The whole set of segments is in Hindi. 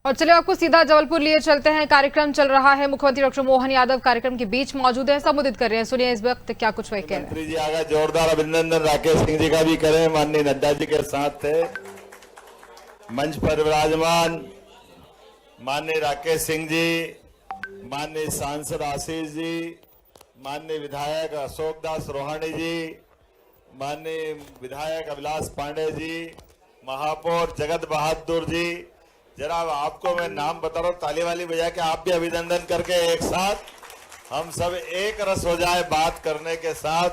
और चलिए आपको सीधा जबलपुर लिए चलते हैं। कार्यक्रम चल रहा है, मुख्यमंत्री डॉक्टर मोहन यादव कार्यक्रम के बीच मौजूद है, संबोधित कर रहे हैं। सुनिए इस वक्त क्या कुछ वही कह रहे हैं। मंत्री जी आगे जोरदार अभिनंदन राकेश सिंह जी का भी करें। माननीय नड्डा जी के साथ थे मंच पर विराजमान माननीय राकेश सिंह जी, माननीय सांसद आशीष जी, माननीय विधायक अशोक दास रोहाणी जी, माननीय विधायक अभिलाष पांडे जी, महापौर जगत बहादुर जी। जरा आपको मैं नाम बता रहा हूं, ताली वाली बजा के आप भी अभिनंदन करके एक साथ हम सब एक रस हो जाए बात करने के साथ।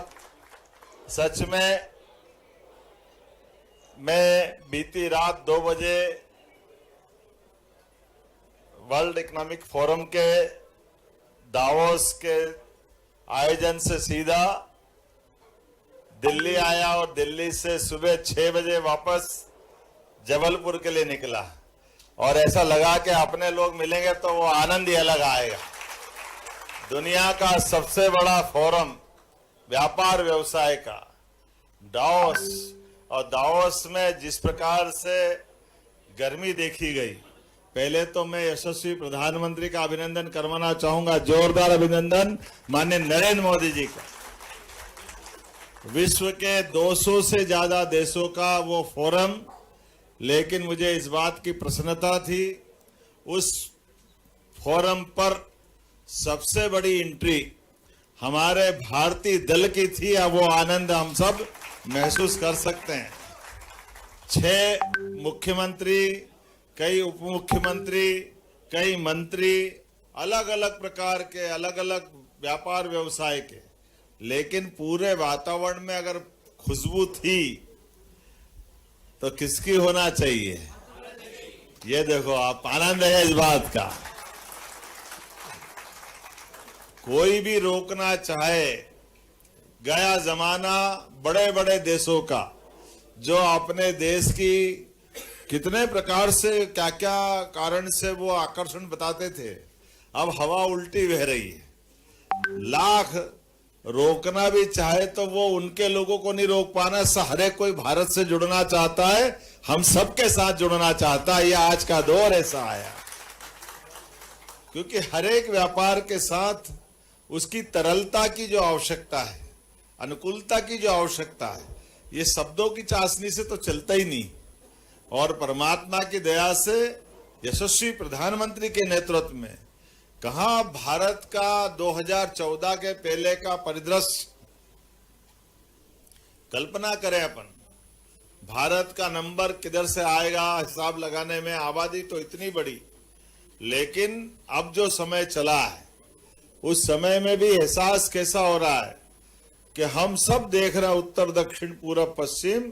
सच में मैं बीती रात 2 बजे वर्ल्ड इकोनॉमिक फोरम के दावोस के आयोजन से सीधा दिल्ली आया और दिल्ली से सुबह 6 बजे वापस जबलपुर के लिए निकला और ऐसा लगा कि अपने लोग मिलेंगे तो वो आनंद ही अलग आएगा। दुनिया का सबसे बड़ा फोरम व्यापार व्यवसाय का दावोस, और दावोस में जिस प्रकार से गर्मी देखी गई, पहले तो मैं यशस्वी प्रधानमंत्री का अभिनंदन करवाना चाहूंगा, जोरदार अभिनंदन माननीय नरेंद्र मोदी जी का। विश्व के 200 से ज्यादा देशों का वो फोरम, लेकिन मुझे इस बात की प्रसन्नता थी उस फोरम पर सबसे बड़ी एंट्री हमारे भारतीय दल की थी। अब वो आनंद हम सब महसूस कर सकते हैं। 6 मुख्यमंत्री, कई उप मुख्यमंत्री, कई मंत्री, अलग अलग प्रकार के, अलग अलग व्यापार व्यवसाय के, लेकिन पूरे वातावरण में अगर खुशबू थी तो किसकी होना चाहिए? ये देखो आप, आनंद है इस बात का। कोई भी रोकना चाहे, गया जमाना बड़े बड़े देशों का जो अपने देश की कितने प्रकार से क्या क्या कारण से वो आकर्षण बताते थे, अब हवा उल्टी बह रही है। लाख रोकना भी चाहे तो वो उनके लोगों को नहीं रोक पाना। हर एक कोई भारत से जुड़ना चाहता है, हम सबके साथ जुड़ना चाहता है। ये आज का दौर ऐसा आया क्योंकि हर एक व्यापार के साथ उसकी तरलता की जो आवश्यकता है, अनुकूलता की जो आवश्यकता है, ये शब्दों की चाशनी से तो चलता ही नहीं। और परमात्मा की दया से यशस्वी प्रधानमंत्री के नेतृत्व में कहां भारत का 2014 के पहले का परिदृश्य, कल्पना करें अपन, भारत का नंबर किधर से आएगा हिसाब लगाने में, आबादी तो इतनी बड़ी, लेकिन अब जो समय चला है उस समय में भी एहसास कैसा हो रहा है कि हम सब देख रहे हैं, उत्तर दक्षिण पूरब पश्चिम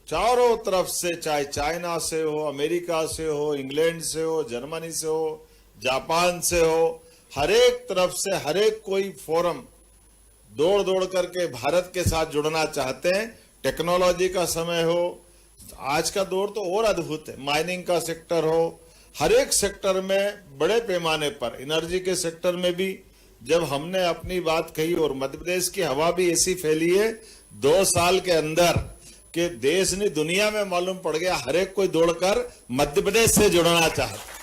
चारों तरफ से, चाहे चाइना से हो, अमेरिका से हो, इंग्लैंड से हो, जर्मनी से हो, जापान से हो, हर एक तरफ से हर एक कोई फोरम दौड़ दौड़ करके भारत के साथ जुड़ना चाहते हैं। टेक्नोलॉजी का समय हो, आज का दौर तो और अद्भुत है, माइनिंग का सेक्टर हो, हर एक सेक्टर में बड़े पैमाने पर, एनर्जी के सेक्टर में भी जब हमने अपनी बात कही, और मध्य प्रदेश की हवा भी ऐसी फैली है 2 साल के अंदर कि देश ने दुनिया में मालूम पड़ गया, हर एक कोई दौड़कर मध्य प्रदेश से जुड़ना चाहता।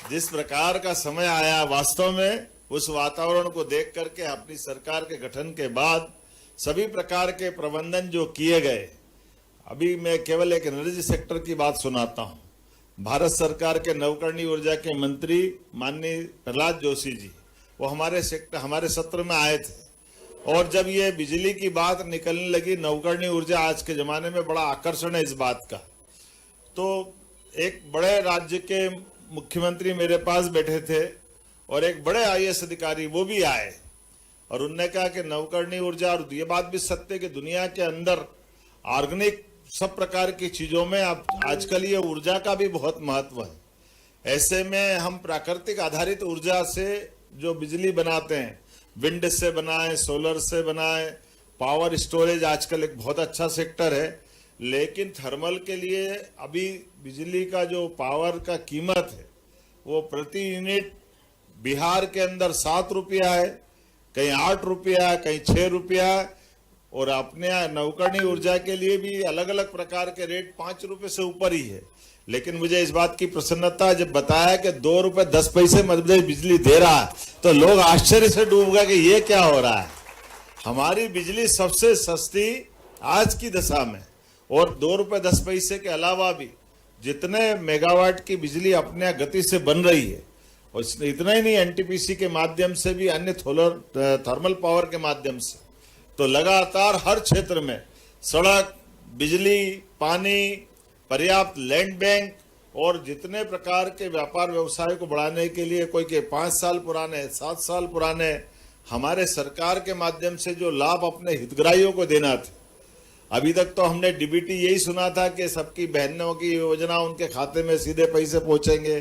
जिस प्रकार का समय आया, वास्तव में उस वातावरण को देख करके अपनी सरकार के गठन के बाद सभी प्रकार के प्रबंधन जो किए गए, अभी मैं केवल एक एनर्जी सेक्टर की बात सुनाता हूं। भारत सरकार के नवकरणीय ऊर्जा के मंत्री माननीय प्रहलाद जोशी जी, वो हमारे सत्र में आए थे, और जब ये बिजली की बात निकलने लगी, नवकरणीय ऊर्जा आज के जमाने में बड़ा आकर्षण है इस बात का, तो एक बड़े राज्य के मुख्यमंत्री मेरे पास बैठे थे और एक बड़े आईएएस अधिकारी वो भी आए, और उनने कहा कि नवकरणीय ऊर्जा, और ये बात भी सत्य कि दुनिया के अंदर ऑर्गेनिक सब प्रकार की चीजों में अब आजकल ये ऊर्जा का भी बहुत महत्व है। ऐसे में हम प्राकृतिक आधारित ऊर्जा से जो बिजली बनाते हैं, विंड से बनाए, सोलर से बनाए, पावर स्टोरेज आजकल एक बहुत अच्छा सेक्टर है, लेकिन थर्मल के लिए अभी बिजली का जो पावर का कीमत है वो प्रति यूनिट बिहार के अंदर 7 रुपया है, कहीं 8 रुपया है, कहीं 6 रुपया है, और अपने यहाँ नवकरणीय ऊर्जा के लिए भी अलग अलग प्रकार के रेट 5 रुपए से ऊपर ही है। लेकिन मुझे इस बात की प्रसन्नता जब बताया कि 2 रुपए 10 पैसे मध्य प्रदेश बिजली दे रहा है तो लोग आश्चर्य से डूब गए कि ये क्या हो रहा है। हमारी बिजली सबसे सस्ती आज की दशा में, और 2 रुपए 10 पैसे के अलावा भी जितने मेगावाट की बिजली अपने गति से बन रही है, और इतना ही नहीं, एनटीपीसी के माध्यम से भी, अन्य थर्मल पावर के माध्यम से, तो लगातार हर क्षेत्र में सड़क, बिजली, पानी, पर्याप्त लैंड बैंक और जितने प्रकार के व्यापार व्यवसाय को बढ़ाने के लिए कोई के 5 साल पुराने, 7 साल पुराने, हमारे सरकार के माध्यम से जो लाभ अपने हितग्राहियों को देना थे। अभी तक तो हमने डीबीटी यही सुना था कि सबकी बहनों की योजना उनके खाते में सीधे पैसे पहुंचेंगे,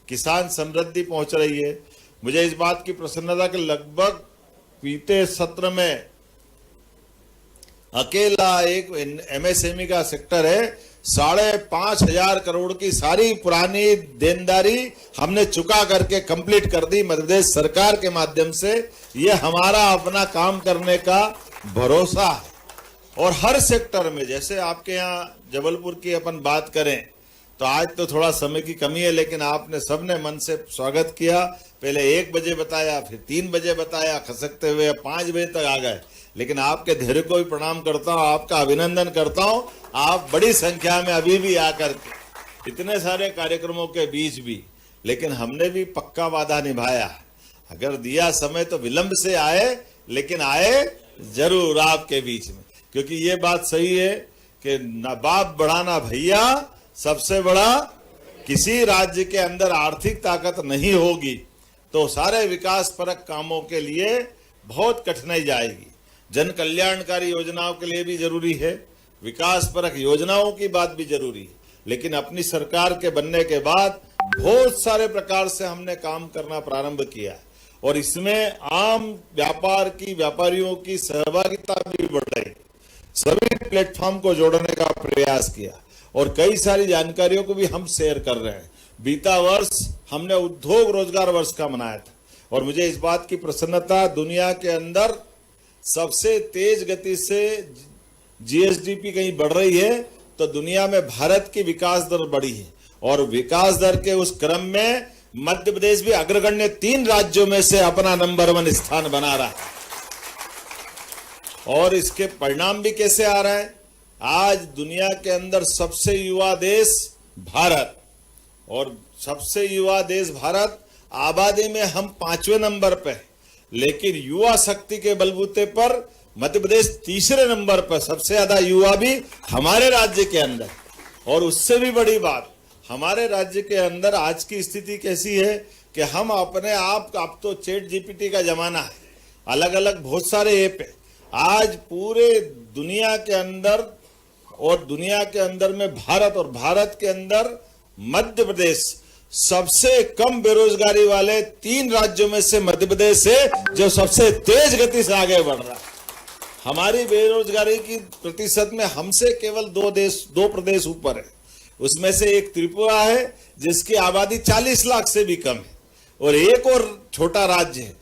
किसान समृद्धि पहुंच रही है। मुझे इस बात की प्रसन्नता कि लगभग बीते सत्र में अकेला एक एमएसएमई का सेक्टर है, 5,500 करोड़ की सारी पुरानी देनदारी हमने चुका करके कंप्लीट कर दी मध्य प्रदेश सरकार के माध्यम से। ये हमारा अपना काम करने का भरोसा है। और हर सेक्टर में, जैसे आपके यहाँ जबलपुर की अपन बात करें तो आज तो थोड़ा समय की कमी है, लेकिन आपने सबने मन से स्वागत किया। पहले 1 बजे बताया, फिर 3 बजे बताया, खसकते हुए 5 बजे तक आ गए। लेकिन आपके धैर्य को भी प्रणाम करता हूँ, आपका अभिनंदन करता हूँ। आप बड़ी संख्या में अभी भी आकर के इतने सारे कार्यक्रमों के बीच भी, लेकिन हमने भी पक्का वादा निभाया। अगर दिया समय तो विलंब से आए, लेकिन आए जरूर आपके बीच में, क्योंकि ये बात सही है कि ना बाप बड़ा ना भैया, सबसे बड़ा किसी राज्य के अंदर आर्थिक ताकत नहीं होगी तो सारे विकास परक कामों के लिए बहुत कठिनाई जाएगी। जन कल्याणकारी योजनाओं के लिए भी जरूरी है, विकास परक योजनाओं की बात भी जरूरी है। लेकिन अपनी सरकार के बनने के बाद बहुत सारे प्रकार से हमने काम करना प्रारंभ किया है, और इसमें आम व्यापार की, व्यापारियों की सहभागिता भी बढ़ रही, सभी प्लेटफॉर्म को जोड़ने का प्रयास किया, और कई सारी जानकारियों को भी हम शेयर कर रहे हैं। बीता वर्ष हमने उद्योग रोजगार वर्ष का मनाया था, और मुझे इस बात की प्रसन्नता, दुनिया के अंदर सबसे तेज गति से जीएसडीपी कहीं बढ़ रही है तो दुनिया में भारत की विकास दर बढ़ी है, और विकास दर के उस क्रम में मध्य प्रदेश भी अग्रगण्य 3 राज्यों में से अपना नंबर 1 स्थान बना रहा है। और इसके परिणाम भी कैसे आ रहे हैं? आज दुनिया के अंदर सबसे युवा देश भारत, और सबसे युवा देश भारत, आबादी में हम 5वें नंबर पे, लेकिन युवा शक्ति के बलबूते पर मध्य प्रदेश 3रे नंबर पर, सबसे ज्यादा युवा भी हमारे राज्य के अंदर। और उससे भी बड़ी बात, हमारे राज्य के अंदर आज की स्थिति कैसी है कि हम अपने आप, अब तो चैट जीपीटी का जमाना है, अलग अलग बहुत सारे ऐप है। आज पूरे दुनिया के अंदर, और दुनिया के अंदर में भारत, और भारत के अंदर मध्य प्रदेश सबसे कम बेरोजगारी वाले 3 राज्यों में से मध्य प्रदेश है, जो सबसे तेज गति से आगे बढ़ रहा है। हमारी बेरोजगारी की प्रतिशत में हमसे केवल 2 प्रदेश ऊपर है। उसमें से एक त्रिपुरा है जिसकी आबादी 40 लाख से भी कम है, और एक और छोटा राज्य है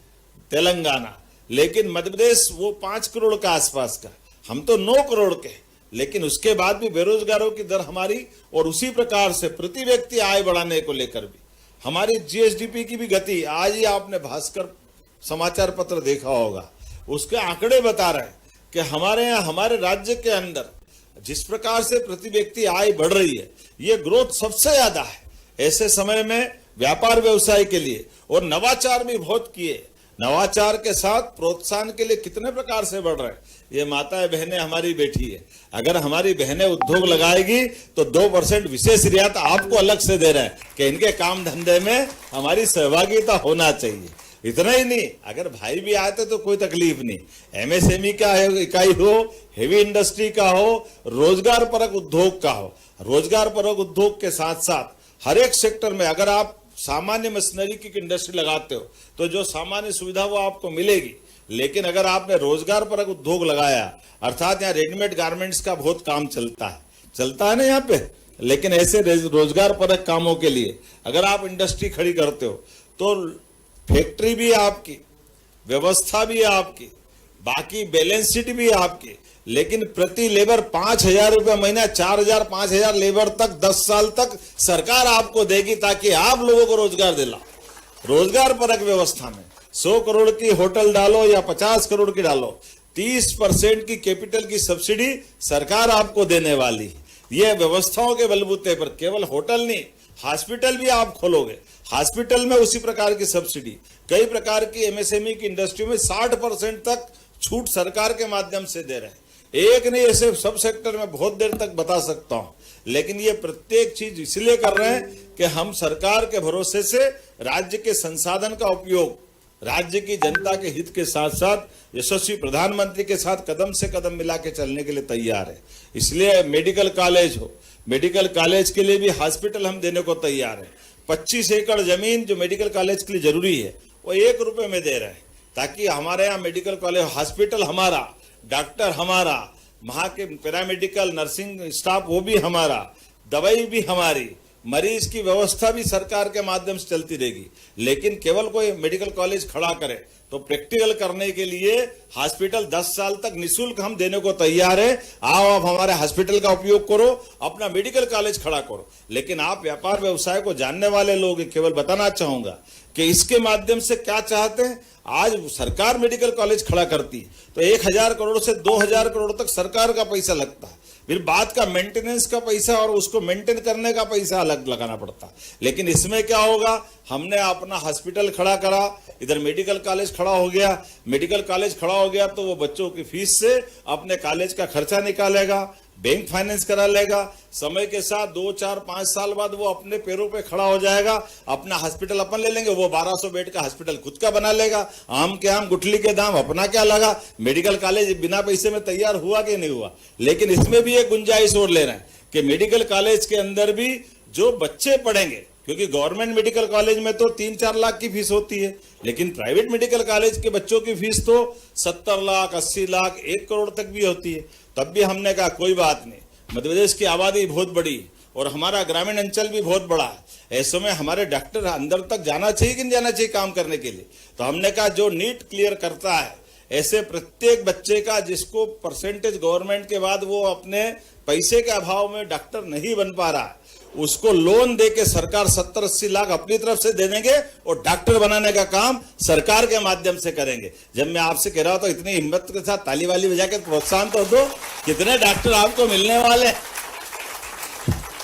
तेलंगाना। लेकिन मध्य प्रदेश वो 5 करोड़ का आसपास का, हम तो 9 करोड़ के, लेकिन उसके बाद भी बेरोजगारों की दर हमारी, और उसी प्रकार से प्रति व्यक्ति आय बढ़ाने को लेकर भी हमारी जीएसडीपी की भी गति, आज ही आपने भास्कर समाचार पत्र देखा होगा, उसके आंकड़े बता रहे हैं कि हमारे यहाँ, हमारे राज्य के अंदर जिस प्रकार से प्रति व्यक्ति आय बढ़ रही है, ये ग्रोथ सबसे ज्यादा है। ऐसे समय में व्यापार व्यवसाय के लिए और नवाचार भी बहुत किए, नवाचार के साथ प्रोत्साहन के लिए कितने प्रकार से बढ़ रहे हैं। ये माताएं बहनें हमारी बैठी है, अगर हमारी बहनें उद्योग लगाएगी तो 2% विशेष रियायत आपको अलग से दे रहे हैं कि इनके काम धंधे में हमारी सहभागिता होना चाहिए। इतना ही नहीं, अगर भाई भी आते तो कोई तकलीफ नहीं, एमएसएमई का इकाई हो, हेवी इंडस्ट्री का हो, रोजगार परक उद्योग का हो। रोजगार परक उद्योग के साथ साथ हर एक सेक्टर में अगर आप सामान्य मशीनरी की इंडस्ट्री लगाते हो तो जो सामान्य सुविधा वो आपको मिलेगी, लेकिन अगर आपने रोजगार परक उद्योग लगाया, अर्थात यहाँ रेडीमेड गारमेंट्स का बहुत काम चलता है ना यहाँ पे, लेकिन ऐसे रोजगार परक कामों के लिए अगर आप इंडस्ट्री खड़ी करते हो तो फैक्ट्री भी आपकी, व्यवस्था भी आपकी, बाकी बैलेंस शीट भी आपकी, लेकिन प्रति लेबर 5,000 रुपये महीना, 4,000 5,000 लेबर तक 10 साल तक सरकार आपको देगी, ताकि आप लोगों को रोजगार दिलाओ। रोजगार परक व्यवस्था में 100 करोड़ की होटल डालो या 50 करोड़ की डालो, 30% की कैपिटल की सब्सिडी सरकार आपको देने वाली। ये व्यवस्थाओं के बलबूते पर केवल होटल नहीं, हॉस्पिटल भी आप खोलोगे, हॉस्पिटल में उसी प्रकार की सब्सिडी। कई प्रकार की एमएसएमई की इंडस्ट्री में 60% तक छूट सरकार के माध्यम से दे रहे हैं। एक नहीं, ऐसे सब सेक्टर में बहुत देर तक बता सकता हूं, लेकिन ये प्रत्येक चीज इसलिए कर रहे हैं कि हम सरकार के भरोसे से राज्य के संसाधन का उपयोग राज्य की जनता के हित के साथ साथ यशस्वी प्रधानमंत्री के साथ कदम से कदम मिला के चलने के लिए तैयार है। इसलिए मेडिकल कॉलेज हो, मेडिकल कॉलेज के लिए भी हॉस्पिटल हम देने को तैयार है। 25 एकड़ जमीन जो मेडिकल कॉलेज के लिए जरूरी है वो 1 रुपए में दे रहे हैं, ताकि हमारे यहाँ मेडिकल कॉलेज, हॉस्पिटल हमारा, डॉक्टर हमारा, वहां के पैरामेडिकल नर्सिंग स्टाफ वो भी हमारा, दवाई भी हमारी, मरीज की व्यवस्था भी सरकार के माध्यम से चलती रहेगी। लेकिन केवल कोई मेडिकल कॉलेज खड़ा करे तो प्रैक्टिकल करने के लिए हॉस्पिटल 10 साल तक निःशुल्क हम देने को तैयार है। आओ, आप हमारे हॉस्पिटल का उपयोग करो, अपना मेडिकल कॉलेज खड़ा करो। लेकिन आप व्यापार व्यवसाय को जानने वाले लोग, केवल बताना चाहूंगा कि इसके माध्यम से क्या चाहते हैं। आज सरकार मेडिकल कॉलेज खड़ा करती है तो 1,000 करोड़ से 2,000 करोड़ तक सरकार का पैसा लगता है, फिर बाद का मेंटेनेंस का पैसा और उसको मेंटेन करने का पैसा अलग लगाना पड़ता। लेकिन इसमें क्या होगा, हमने अपना हॉस्पिटल खड़ा करा, इधर मेडिकल कॉलेज खड़ा हो गया। मेडिकल कॉलेज खड़ा हो गया तो वो बच्चों की फीस से अपने कॉलेज का खर्चा निकालेगा, बैंक फाइनेंस करा लेगा। समय के साथ 2 4 5 साल बाद वो अपने पैरों पे खड़ा हो जाएगा, अपना हॉस्पिटल अपन ले लेंगे, वो 1200 बेड का हॉस्पिटल खुद का बना लेगा। आम के आम, गुठली के दाम, अपना क्या लगा। मेडिकल कॉलेज बिना पैसे में तैयार हुआ कि नहीं हुआ। लेकिन इसमें भी एक गुंजाइश और ले रहे हैं कि मेडिकल कॉलेज के अंदर भी जो बच्चे पढ़ेंगे, क्योंकि गवर्नमेंट मेडिकल कॉलेज में तो 3-4 लाख की फीस होती है, लेकिन प्राइवेट मेडिकल कॉलेज के बच्चों की फीस तो 70 लाख 80 लाख 1 करोड़ तक भी होती है। तब भी हमने कहा कोई बात नहीं, मध्य प्रदेश की आबादी बहुत बड़ी और हमारा ग्रामीण अंचल भी बहुत बड़ा है, ऐसे में हमारे डॉक्टर अंदर तक जाना चाहिए कि नहीं जाना चाहिए काम करने के लिए। तो हमने कहा जो नीट क्लियर करता है, ऐसे प्रत्येक बच्चे का जिसको परसेंटेज गवर्नमेंट के बाद वो अपने पैसे के अभाव में डॉक्टर नहीं बन पा रहा है, उसको लोन देके सरकार 70-80 लाख अपनी तरफ से दे देंगे और डॉक्टर बनाने का काम सरकार के माध्यम से करेंगे। जब मैं आपसे कह रहा हूं तो इतनी हिम्मत के साथ ताली वाली बजा के प्रोत्साहन तो दो, कितने डॉक्टर आपको मिलने वाले।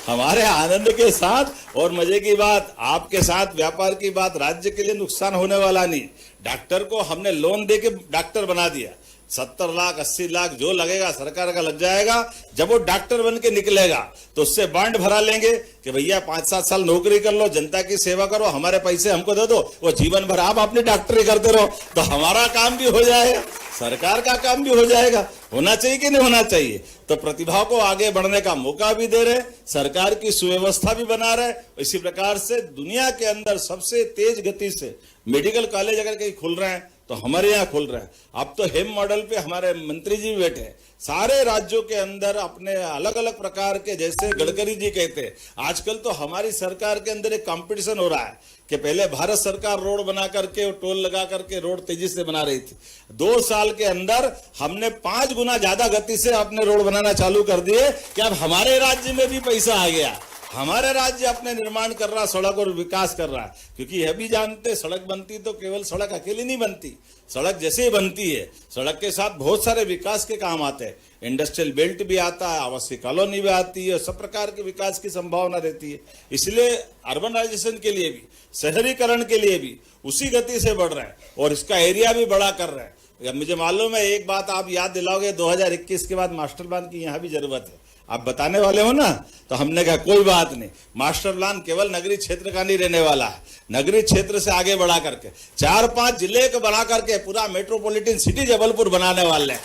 हमारे आनंद के साथ और मजे की बात, आपके साथ व्यापार की बात, राज्य के लिए नुकसान होने वाला नहीं। डॉक्टर को हमने लोन देके डॉक्टर बना दिया, 70 लाख 80 लाख जो लगेगा सरकार का लग जाएगा। जब वो डॉक्टर बन के निकलेगा तो उससे बांड भरा लेंगे कि भैया 5-7 साल नौकरी कर लो, जनता की सेवा करो, हमारे पैसे हमको दे दो, वो जीवन भर आप अपनी डॉक्टरी करते रहो, तो हमारा काम भी हो जाएगा, सरकार का काम भी हो जाएगा। होना चाहिए कि नहीं होना चाहिए। तो प्रतिभा को आगे बढ़ने का मौका भी दे रहे, सरकार की सुव्यवस्था भी बना रहे। इसी प्रकार से दुनिया के अंदर सबसे तेज गति से मेडिकल कॉलेज अगर कहीं खुल रहे हैं तो हमारे यहाँ खुल रहा है। अब तो हेम मॉडल पे हमारे मंत्री जी बैठे हैं, सारे राज्यों के अंदर अपने अलग अलग प्रकार के, जैसे गडकरी जी कहते हैं, आजकल तो हमारी सरकार के अंदर एक कंपटीशन हो रहा है कि पहले भारत सरकार रोड बना करके और टोल लगा करके रोड तेजी से बना रही थी। 2 साल के अंदर हमने 5 गुना ज्यादा गति से अपने रोड बनाना चालू कर दिए कि अब हमारे राज्य में भी पैसा आ गया, हमारे राज्य अपने निर्माण कर रहा, सड़क और विकास कर रहा है। क्योंकि यह भी जानते, सड़क बनती तो केवल सड़क अकेली नहीं बनती, सड़क जैसे ही बनती है सड़क के साथ बहुत सारे विकास के काम आते हैं। इंडस्ट्रियल बेल्ट भी आता है, आवासीय कॉलोनी भी आती है, सब प्रकार के विकास की संभावना रहती है। इसलिए अर्बनाइजेशन के लिए भी, शहरीकरण के लिए भी उसी गति से बढ़ रहा है और इसका एरिया भी बड़ा कर रहा है। मुझे मालूम है, एक बात आप याद दिलाओगे, 2021 के बाद मास्टर प्लान की यहाँ भी जरूरत है, आप बताने वाले हो ना। तो हमने कहा कोई बात नहीं, मास्टर प्लान केवल नगरीय क्षेत्र का नहीं रहने वाला है, नगरीय क्षेत्र से आगे बढ़ा करके 4-5 जिले को बना करके पूरा मेट्रोपॉलिटन सिटी जबलपुर बनाने वाले हैं।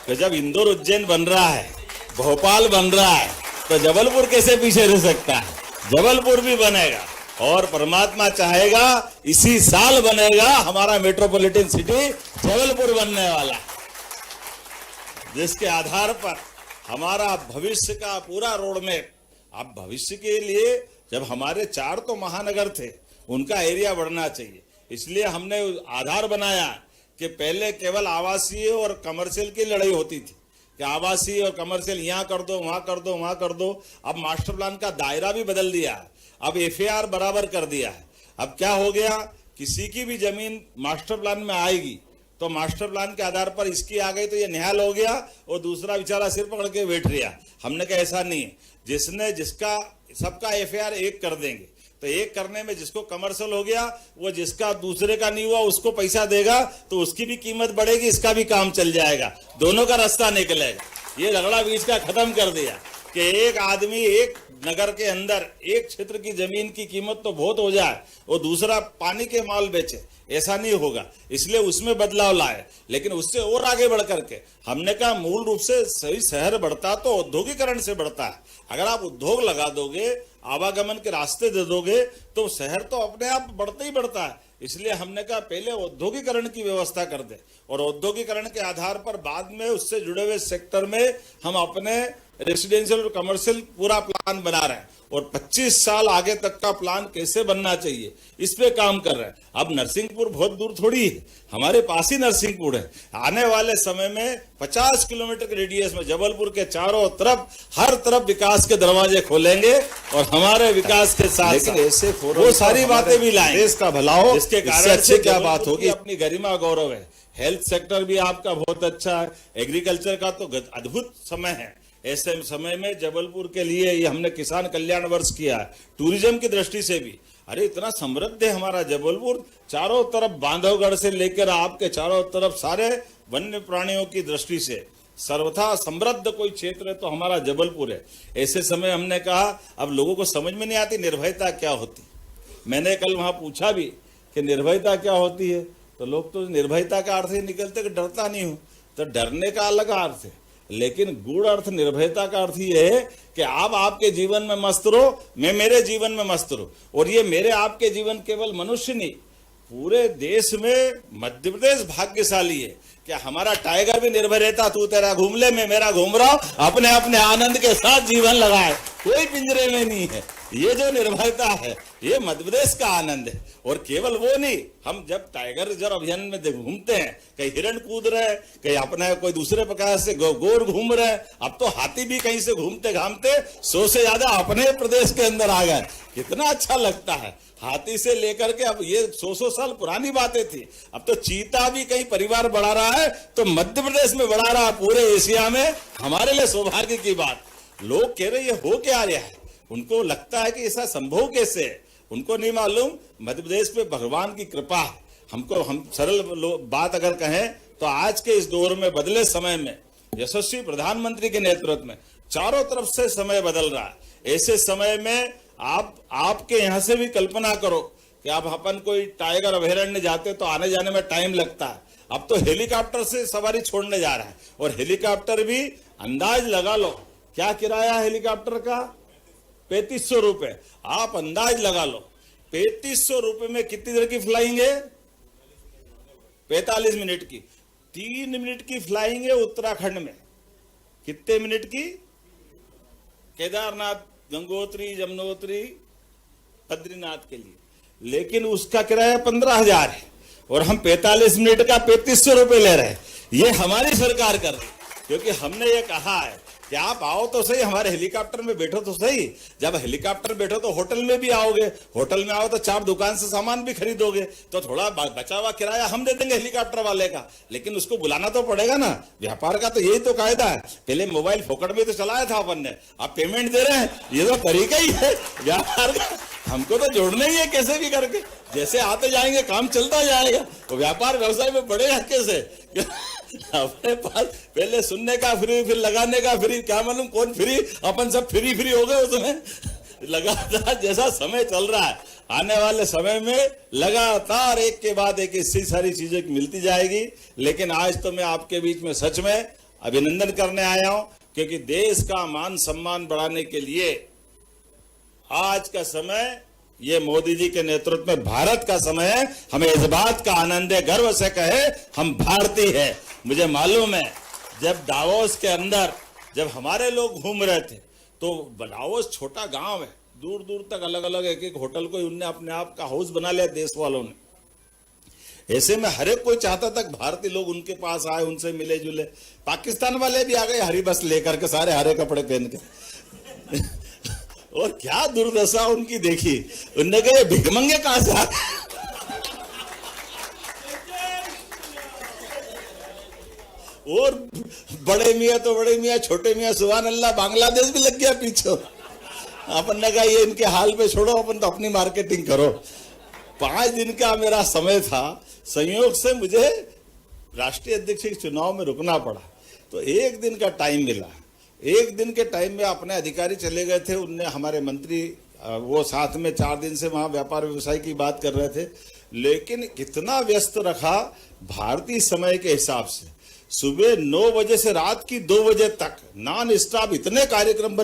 तो जब इंदौर उज्जैन बन रहा है, भोपाल बन रहा है, तो जबलपुर कैसे पीछे रह सकता है। जबलपुर भी बनेगा और परमात्मा चाहेगा इसी साल बनेगा हमारा मेट्रोपॉलिटन सिटी जबलपुर बनने वाला, जिसके आधार पर हमारा भविष्य का पूरा रोड मैप। अब भविष्य के लिए जब हमारे 4 तो महानगर थे, उनका एरिया बढ़ना चाहिए। इसलिए हमने आधार बनाया कि पहले केवल आवासीय और कमर्शियल की लड़ाई होती थी कि आवासीय और कमर्शियल यहाँ कर दो, वहां कर दो, वहां कर दो। अब मास्टर प्लान का दायरा भी बदल दिया है, अब एफएआर बराबर कर दिया है। अब क्या हो गया, किसी की भी जमीन मास्टर प्लान में आएगी तो मास्टर प्लान के आधार पर इसकी आ गई तो ये निहाल हो गया और दूसरा बेचारा सिर पकड़ के बैठ रहा। हमने कहा ऐसा नहीं है, जिसने जिसका सबका एफआईआर एक कर देंगे तो एक करने में जिसको कमर्शियल हो गया वो जिसका दूसरे का नहीं हुआ उसको पैसा देगा तो उसकी भी कीमत बढ़ेगी, इसका भी काम चल जाएगा, दोनों का रास्ता निकलेगा। ये रगड़ा बीच का खत्म कर दिया कि एक आदमी एक नगर के अंदर एक क्षेत्र की जमीन की कीमत तो बहुत हो जाए और दूसरा पानी के माल बेचे, ऐसा नहीं होगा। इसलिए उसमें बदलाव लाए, लेकिन उससे और आगे बढ़ करके हमने कहा मूल रूप से सही शहर बढ़ता तो औद्योगिकरण से बढ़ता है। अगर आप उद्योग लगा दोगे, आवागमन के रास्ते दे दोगे तो शहर तो अपने आप बढ़ता ही बढ़ता है। इसलिए हमने कहा पहले औद्योगिकरण की व्यवस्था कर दे और औद्योगिकरण के आधार पर बाद में उससे जुड़े हुए सेक्टर में हम अपने रेसिडेंशियल और कमर्शियल पूरा प्लान बना रहे हैं और 25 साल आगे तक का प्लान कैसे बनना चाहिए इस पे काम कर रहे हैं। अब नरसिंहपुर बहुत दूर थोड़ी है, हमारे पास ही नरसिंहपुर है। आने वाले समय में 50 किलोमीटर के रेडियस में जबलपुर के चारों तरफ हर तरफ विकास के दरवाजे खोलेंगे और हमारे विकास के साथ लेकिन ऐसे वो सारी बातें भी लाएंगे, देश का भला हो, इसके कारण अच्छे से क्या बात होगी। अपनी गरिमा गौरव है। हेल्थ सेक्टर भी आपका बहुत अच्छा है, एग्रीकल्चर का तो अद्भुत समय है। ऐसे समय में जबलपुर के लिए ये हमने किसान कल्याण वर्ष किया है। टूरिज्म की दृष्टि से भी अरे इतना समृद्ध है हमारा जबलपुर, चारों तरफ बांधवगढ़ से लेकर आपके चारों तरफ सारे वन्य प्राणियों की दृष्टि से सर्वथा समृद्ध कोई क्षेत्र है तो हमारा जबलपुर है। ऐसे समय हमने कहा अब लोगों को समझ में नहीं आती निर्भयता क्या होती। मैंने कल वहां पूछा भी कि निर्भयता क्या होती है तो लोग तो निर्भयता का अर्थ ही निकलते कि डरता नहीं हूं, तो डरने का अलग अर्थ है, लेकिन गूढ़ अर्थ निर्भयता का अर्थ ये है कि आप आपके जीवन में मस्त रहो, मैं मेरे जीवन में मस्त रहूं। और ये मेरे आपके जीवन केवल मनुष्य नहीं, पूरे देश में मध्य प्रदेश भाग्यशाली है कि हमारा टाइगर भी निर्भय रहता, तू तेरा घूम ले मैं मेरा घूम रहा हूं, अपने अपने आनंद के साथ जीवन लगाए, कोई पिंजरे में नहीं है। ये जो निर्भयता है ये मध्य प्रदेश का आनंद है। और केवल वो नहीं, हम जब टाइगर रिजर्व अभियान में घूमते हैं, कहीं हिरण कूद रहे, कहीं अपने कोई दूसरे प्रकार से गोर घूम रहे, अब तो हाथी भी कहीं से घूमते घामते 100 से ज्यादा अपने प्रदेश के अंदर आ गए। कितना अच्छा लगता है। हाथी से लेकर के अब ये 100 साल पुरानी बातें थी, अब तो चीता भी कहीं परिवार बढ़ा रहा है तो मध्य प्रदेश में बढ़ा रहा है, पूरे एशिया में। हमारे लिए सौभाग्य की बात। लोग कह रहे ये हो क्या रहा है, उनको लगता है कि ऐसा संभव कैसे है, उनको नहीं मालूम मध्य प्रदेश पे भगवान की कृपा है। हम सरल बात अगर कहें तो आज के इस दौर में बदले समय में यशस्वी प्रधानमंत्री के नेतृत्व में चारों तरफ से समय बदल रहा है। ऐसे समय में आपके यहां से भी कल्पना करो कि आप अपन कोई टाइगर अभयारण्य जाते तो आने जाने में टाइम लगता है, अब तो हेलीकॉप्टर से सवारी छोड़ने जा रहा है और हेलीकॉप्टर भी अंदाज लगा लो क्या किराया हेलीकॉप्टर का 3500 रुपए। आप अंदाज लगा लो 3500 रुपए में कितनी देर की फ्लाइंग है, 45 मिनट की। 3 मिनट की फ्लाइंग है उत्तराखंड में, कितने मिनट की, केदारनाथ, गंगोत्री, जमुनोत्री, बद्रीनाथ के लिए, लेकिन उसका किराया 15,000 है और हम 45 मिनट का 3500 रुपए ले रहे हैं। ये हमारी सरकार कर रही, क्योंकि हमने ये कहा है कि आप आओ तो सही, हमारे हेलीकॉप्टर में बैठो तो सही। जब हेलीकॉप्टर बैठो तो होटल में भी आओगे, होटल में आओ तो 4 दुकान से सामान भी खरीदोगे, तो थोड़ा बचा हुआ किराया हम दे देंगे हेलीकॉप्टर वाले का, लेकिन उसको बुलाना तो पड़ेगा ना। व्यापार का तो यही तो कायदा है। पहले मोबाइल फोकट में तो चलाया था अपन ने, आप पेमेंट दे रहे हैं, ये तो तरीका ही है व्यापार का। हमको तो जोड़ना ही है कैसे भी करके, जैसे आते जाएंगे काम चलता जाएगा, तो व्यापार व्यवसाय में बढ़ेगा कैसे। अपने पास पहले सुनने का फ्री, फिर लगाने का फ्री, क्या मालूम कौन फ्री, अपन सब फ्री हो गए उसमें। लगातार जैसा समय चल रहा है, आने वाले समय में लगातार एक के बाद एक इसी सारी चीजें मिलती जाएगी। लेकिन आज तो मैं आपके बीच में सच में अभिनंदन करने आया हूं, क्योंकि देश का मान सम्मान बढ़ाने के लिए आज का समय ये मोदी जी के नेतृत्व में भारत का समय है। हमें इस बात का आनंद है, गर्व से कहे हम भारतीय हैं। मुझे मालूम है जब दावोस के अंदर जब हमारे लोग घूम रहे थे तो दावोस छोटा गांव है, दूर दूर तक अलग अलग एक एक होटल को उनने अपने आप का हाउस बना लिया देश वालों ने। ऐसे में हर एक कोई चाहता था भारतीय लोग उनके पास आए, उनसे मिले जुले। पाकिस्तान वाले भी आ गए हरी बस लेकर के, सारे हरे कपड़े पहन के और क्या दुर्दशा उनकी देखी। उनने कहा ये भिखमंगे कहां से आ गए? और बड़े मियाँ तो बड़े मियाँ, छोटे मियाँ सुभान अल्लाह, बांग्लादेश भी लग गया पीछे। अपन ने कहा ये इनके हाल पे छोड़ो, अपन तो अपनी मार्केटिंग करो। 5 दिन का मेरा समय था, संयोग से मुझे राष्ट्रीय अध्यक्ष के चुनाव में रुकना पड़ा, तो 1 दिन का टाइम मिला। 1 दिन के टाइम में अपने अधिकारी चले गए थे, उनने हमारे मंत्री वो साथ में 4 दिन से वहां व्यापार व्यवसाय की बात कर रहे थे, लेकिन कितना व्यस्त रखा भारतीय समय के हिसाब से। सुबह 9 बजे से रात की 2 बजे तक नॉन स्टॉप इतने कार्यक्रम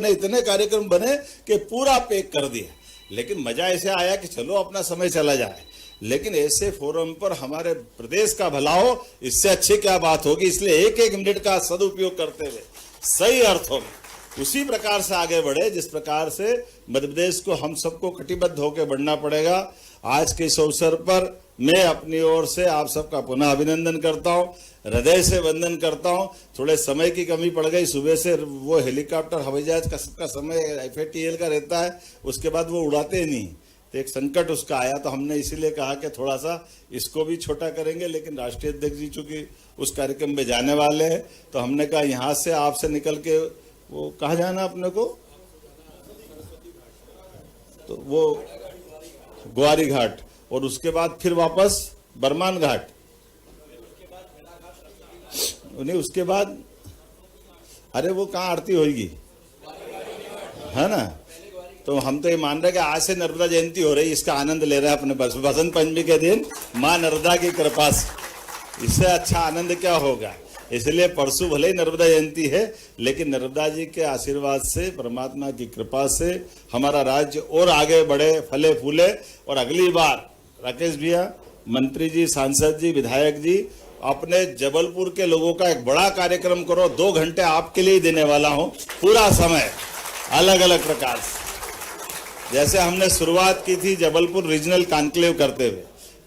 बने कि पूरा पैक कर दिया। लेकिन मजा ऐसे आया कि चलो अपना समय चला जाए, लेकिन ऐसे फोरम पर हमारे प्रदेश का भला हो, इससे अच्छी क्या बात होगी। इसलिए 1-1 मिनट का सदुपयोग करते हुए सही अर्थों में उसी प्रकार से आगे बढ़े जिस प्रकार से मध्य प्रदेश को हम सबको कटिबद्ध होकर बढ़ना पड़ेगा। आज के इस अवसर पर मैं अपनी ओर से आप सबका पुनः अभिनंदन करता हूं, हृदय से वंदन करता हूं। थोड़े समय की कमी पड़ गई, सुबह से वो हेलीकॉप्टर हवाई जहाज का सबका समय FATL का रहता है, उसके बाद वो उड़ाते नहीं, तो एक संकट उसका आया। तो हमने इसीलिए कहा कि थोड़ा सा इसको भी छोटा करेंगे, लेकिन राष्ट्रीय अध्यक्ष जी चूंकि उस कार्यक्रम में जाने वाले हैं, तो हमने कहा यहाँ से आपसे निकल के वो कहाँ जाना अपने को, तो वो ग्वारी घाट, और उसके बाद फिर वापस बरमान घाट, नहीं उसके बाद अरे वो कहाँ आरती होगी, है ना। तो हम तो ये मान रहे कि आज से नर्मदा जयंती हो रही, इसका आनंद ले रहे हैं अपने बसंत पंचमी के दिन माँ नर्मदा की कृपा से। इससे अच्छा आनंद क्या होगा। इसलिए परसों भले ही नर्मदा जयंती है, लेकिन नर्मदा जी के आशीर्वाद से, परमात्मा की कृपा से हमारा राज्य और आगे बढ़े, फले फूले। और अगली बार राकेश भैया, मंत्री जी, सांसद जी, विधायक जी, अपने जबलपुर के लोगों का एक बड़ा कार्यक्रम करो। 2 घंटे आपके लिए ही देने वाला हूं, पूरा समय अलग अलग प्रकार से। जैसे हमने शुरुआत की थी जबलपुर रीजनल कॉन्क्लेव करते हुए,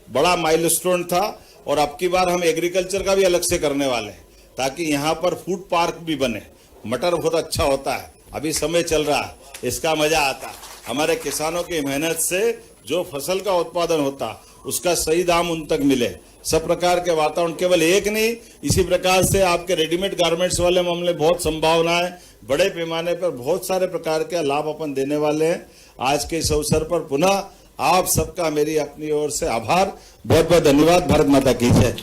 बड़ा माइलस्टोन था, और अब की बार हम एग्रीकल्चर का भी अलग से करने वाले हैं, ताकि यहाँ पर फूड पार्क भी बने। मटर बहुत अच्छा होता है, अभी समय चल रहा है, इसका मजा आता है। हमारे किसानों की मेहनत से जो फसल का उत्पादन होता उसका सही दाम उन तक मिले, सब प्रकार के वातावरण, केवल एक नहीं, इसी प्रकार से आपके रेडीमेड गारमेंट्स वाले मामले बहुत संभावनाएं, बड़े पैमाने पर बहुत सारे प्रकार के लाभ अपन देने वाले हैं। आज के इस अवसर पर पुनः आप सबका मेरी अपनी ओर से आभार, बहुत बहुत धन्यवाद। भारत माता की जय।